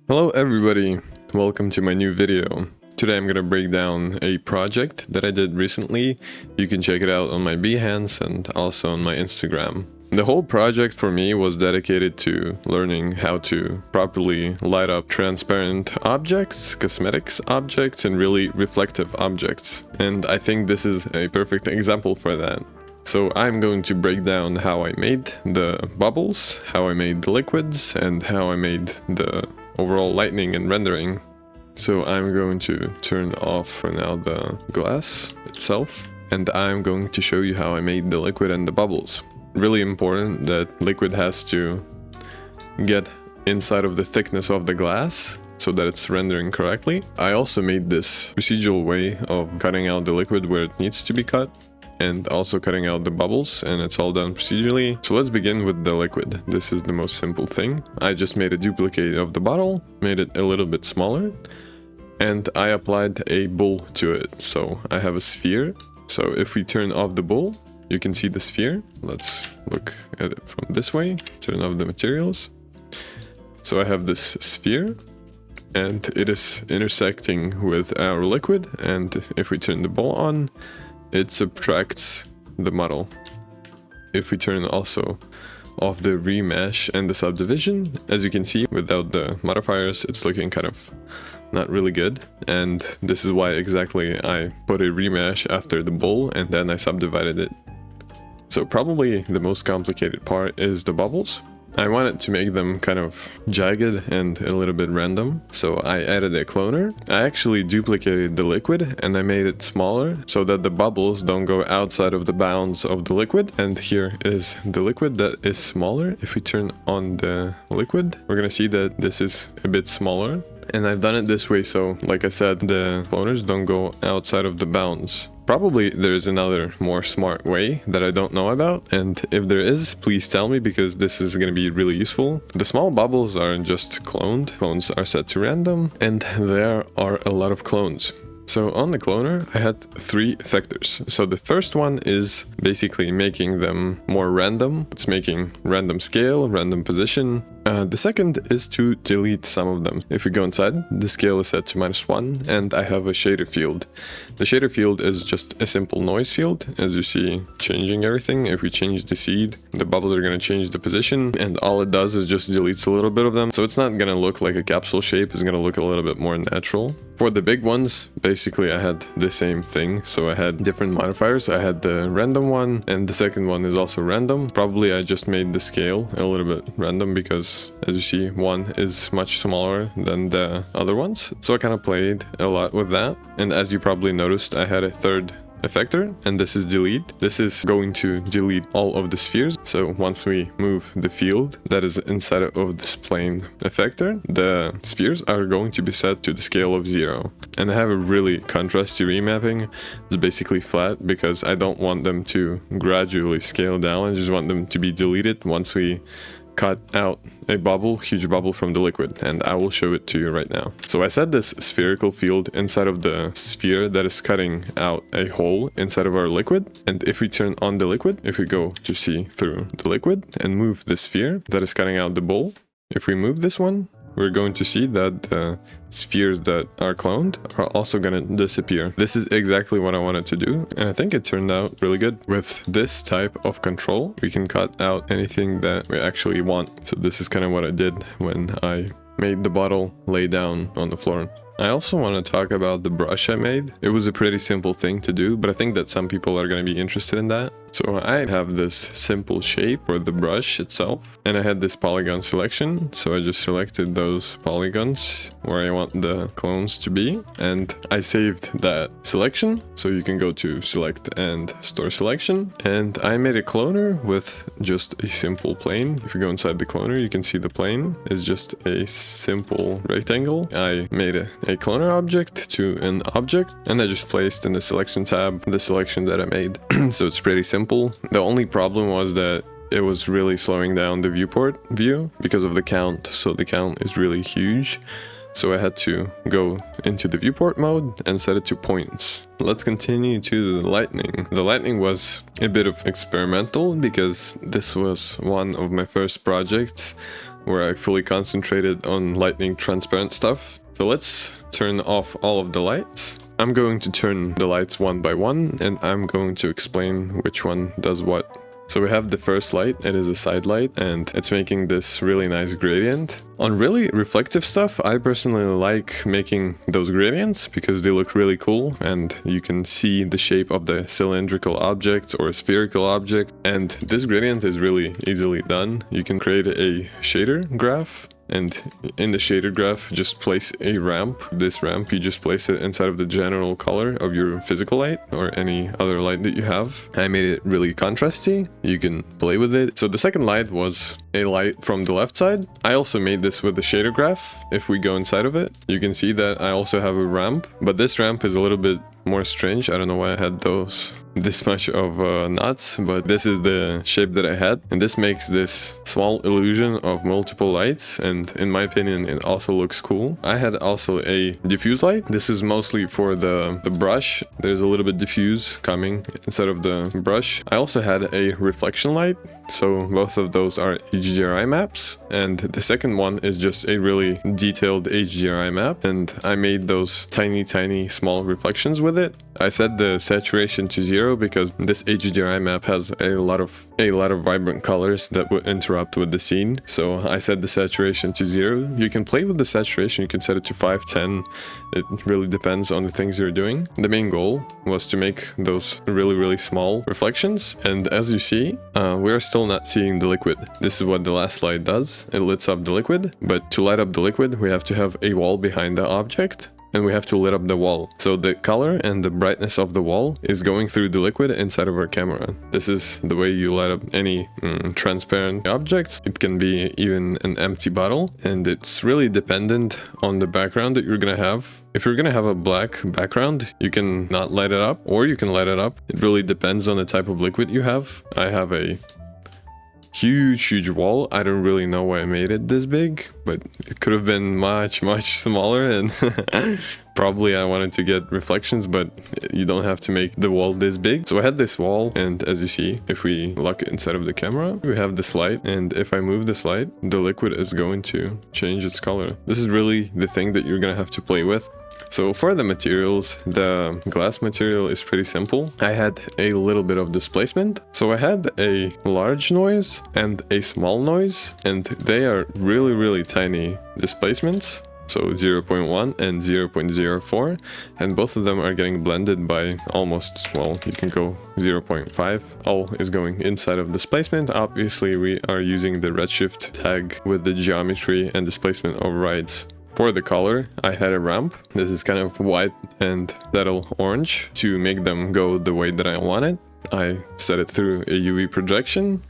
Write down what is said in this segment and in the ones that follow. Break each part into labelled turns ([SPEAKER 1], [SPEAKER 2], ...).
[SPEAKER 1] Hello everybody, welcome to my new video. Today I'm gonna break down a project that I did recently. You can check it out on my Behance and also on my Instagram. The whole project for me was dedicated to learning how to properly light up transparent objects, cosmetics objects, and really reflective objects. And I think this is a perfect example for that. So I'm going to break down how I made the bubbles, how I made the liquids, and how I made the overall lighting and rendering. So I'm going to turn off for now the glass itself, and I'm going to show you how I made the liquid and the bubbles. Really important that liquid has to get inside of the thickness of the glass so that it's rendering correctly. I also made this procedural way of cutting out the liquid where it needs to be cut, and also cutting out the bubbles, and it's all done procedurally. So let's begin with the liquid. This is the most simple thing. I just made a duplicate of the bottle, made it a little bit smaller, and I applied a bowl to it. So I have a sphere. So if we turn off the bowl, you can see the sphere. Let's look at it from this way, turn off the materials. So I have this sphere, and it is intersecting with our liquid, and if we turn the bowl on, it subtracts the model. If we turn also off the remesh and the subdivision, as you can see, without the modifiers, it's looking kind of not really good. And this is why exactly I put a remesh after the bowl and then I subdivided it. So probably the most complicated part is the bubbles. I wanted to make them kind of jagged and a little bit random, so I added a cloner. I actually duplicated the liquid and I made it smaller so that the bubbles don't go outside of the bounds of the liquid. And here is the liquid that is smaller. If we turn on the liquid, we're gonna see that this is a bit smaller. And I've done it this way so, like I said, the cloners don't go outside of the bounds. Probably there's another more smart way that I don't know about, and if there is, please tell me because this is going to be really useful. The small bubbles are just cloned. Clones are set to random, and there are a lot of clones. So on the cloner, I had 3 effectors. So the first one is basically making them more random. It's making random scale, random position. The second is to delete some of them. If we go inside, the scale is set to -1, and I have a shader field. The shader field is just a simple noise field, as you see, changing everything. If we change the seed, the bubbles are going to change the position, and all it does is just deletes a little bit of them. So it's not going to look like a capsule shape, it's going to look a little bit more natural. For the big ones, basically I had the same thing. So I had different modifiers. I had the random one, and the second one is also random. Probably I just made the scale a little bit random because, as you see, one is much smaller than the other ones. So I kind of played a lot with that. And as you probably noticed, I had a third effector, and this is delete. This is going to delete all of the spheres. So once we move the field that is inside of this plane effector, the spheres are going to be set to the scale of 0. And I have a really contrasty remapping. It's basically flat because I don't want them to gradually scale down. I just want them to be deleted once we cut out a bubble, huge bubble from the liquid, and I will show it to you right now. So I set this spherical field inside of the sphere that is cutting out a hole inside of our liquid. And if we turn on the liquid, if we go to see through the liquid and move the sphere that is cutting out the bowl, if we move this one, we're going to see that the spheres that are cloned are also going to disappear. This is exactly what I wanted to do, and I think it turned out really good. With this type of control, we can cut out anything that we actually want. So this is kind of what I did when I made the bottle lay down on the floor. I also want to talk about the brush I made. It was a pretty simple thing to do, but I think that some people are going to be interested in that. So I have this simple shape for the brush itself, and I had this polygon selection. So I just selected those polygons where I want the clones to be, and I saved that selection. So you can go to select and store selection, and I made a cloner with just a simple plane. If you go inside the cloner, you can see the plane is just a simple rectangle. I made a cloner object to an object, and I just placed in the selection tab the selection that I made. So it's pretty simple. The only problem was that it was really slowing down the viewport view because of the count. So the count is really huge. So I had to go into the viewport mode and set it to points. Let's continue to the lightning. The lightning was a bit of experimental because this was one of my first projects where I fully concentrated on lightning transparent stuff. So let's turn off all of the lights. I'm going to turn the lights one by one, and I'm going to explain which one does what. So we have the first light, it is a side light, and it's making this really nice gradient. On really reflective stuff, I personally like making those gradients because they look really cool and you can see the shape of the cylindrical object or spherical object. And this gradient is really easily done. You can create a shader graph. And in the shader graph, just place a ramp. This ramp, you just place it inside of the general color of your physical light or any other light that you have. I made it really contrasty. You can play with it. So the second light was a light from the left side. I also made this with the shader graph. If we go inside of it, you can see that I also have a ramp, but this ramp is a little bit more strange. I don't know why I had this much of knots, but this is the shape that I had, and this makes this small illusion of multiple lights, and in my opinion it also looks cool. I had also a diffuse light. This is mostly for the brush. There's a little bit diffuse coming inside of the brush. I also had a reflection light, so both of those are HDRI maps, and the second one is just a really detailed HDRI map, and I made those tiny small reflections with it. I set the saturation to 0 because this HDRI map has a lot of vibrant colors that would interrupt with the scene. So I set the saturation to 0. You can play with the saturation, you can set it to 5, 10. It really depends on the things you're doing. The main goal was to make those really small reflections, and as you see, we are still not seeing the liquid. This is what the last light does. It lights up the liquid, but to light up the liquid we have to have a wall behind the object, and we have to lit up the wall. So the color and the brightness of the wall is going through the liquid inside of our camera. This is the way you light up any transparent objects. It can be even an empty bottle, and it's really dependent on the background that you're gonna have. If you're gonna have a black background, you can not light it up, or you can light it up. It really depends on the type of liquid you have. I have a huge wall. I don't really know why I made it this big, but it could have been much smaller, and probably I wanted to get reflections, but you don't have to make the wall this big. So I had this wall, and as you see, if we look inside of the camera, we have this light, and if I move this light, the liquid is going to change its color. This is really the thing that you're gonna have to play with. So for the materials, the glass material is pretty simple. I had a little bit of displacement. So I had a large noise and a small noise, and they are really tiny displacements. So 0.1 and 0.04, and both of them are getting blended by almost, well, you can go 0.5. All is going inside of displacement. Obviously we are using the Redshift tag with the geometry and displacement overrides. For the color, I had a ramp. This is kind of white and little orange. To make them go the way that I wanted, I set it through a UV projection.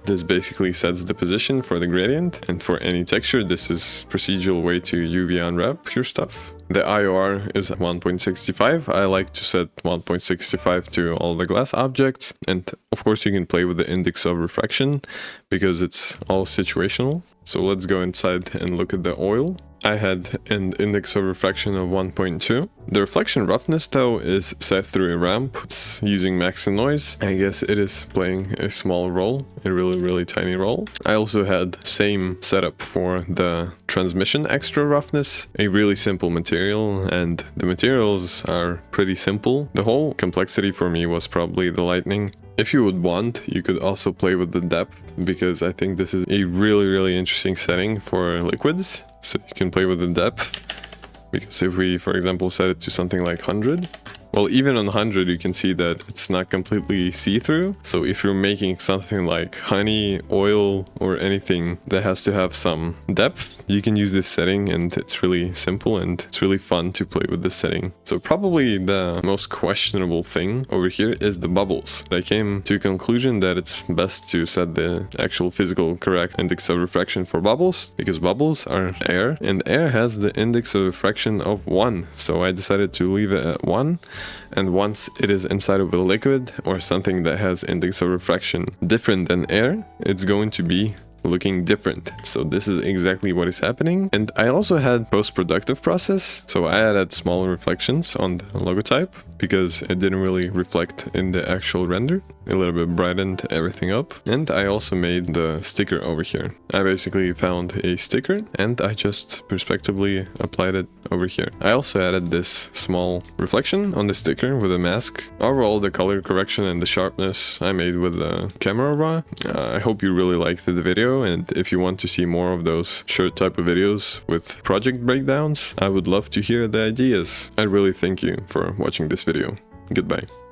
[SPEAKER 1] This basically sets the position for the gradient, and for any texture, this is procedural way to UV unwrap your stuff. The IOR is 1.65. I like to set 1.65 to all the glass objects, and of course you can play with the index of refraction because it's all situational. So let's go inside and look at the oil. I had an index of refraction of 1.2. The reflection roughness though is set through a ramp. It's using max and noise. I guess it is playing a small role, a really tiny role. I also had same setup for the transmission extra roughness, a really simple material, and the materials are pretty simple. The whole complexity for me was probably the lightning. If you would want, you could also play with the depth, because I think this is a really interesting setting for liquids. So you can play with the depth, because if we, for example, set it to something like 100, well, even on 100 you can see that it's not completely see-through. So if you're making something like honey, oil, or anything that has to have some depth, you can use this setting, and it's really simple and it's really fun to play with this setting. So probably the most questionable thing over here is the bubbles. I came to a conclusion that it's best to set the actual physical correct index of refraction for bubbles, because bubbles are air, and air has the index of refraction of 1. So I decided to leave it at 1. And once it is inside of a liquid or something that has index of refraction different than air, it's going to be looking different. So this is exactly what is happening. And I also had post-productive process. So I added small reflections on the logotype because it didn't really reflect in the actual render. A little bit brightened everything up. And I also made the sticker over here. I basically found a sticker and I just perspectively applied it over here. I also added this small reflection on the sticker with a mask. Overall, the color correction and the sharpness I made with the camera raw. I hope you really liked the video, and if you want to see more of those short type of videos with project breakdowns, I would love to hear the ideas. I really thank you for watching this video. Goodbye.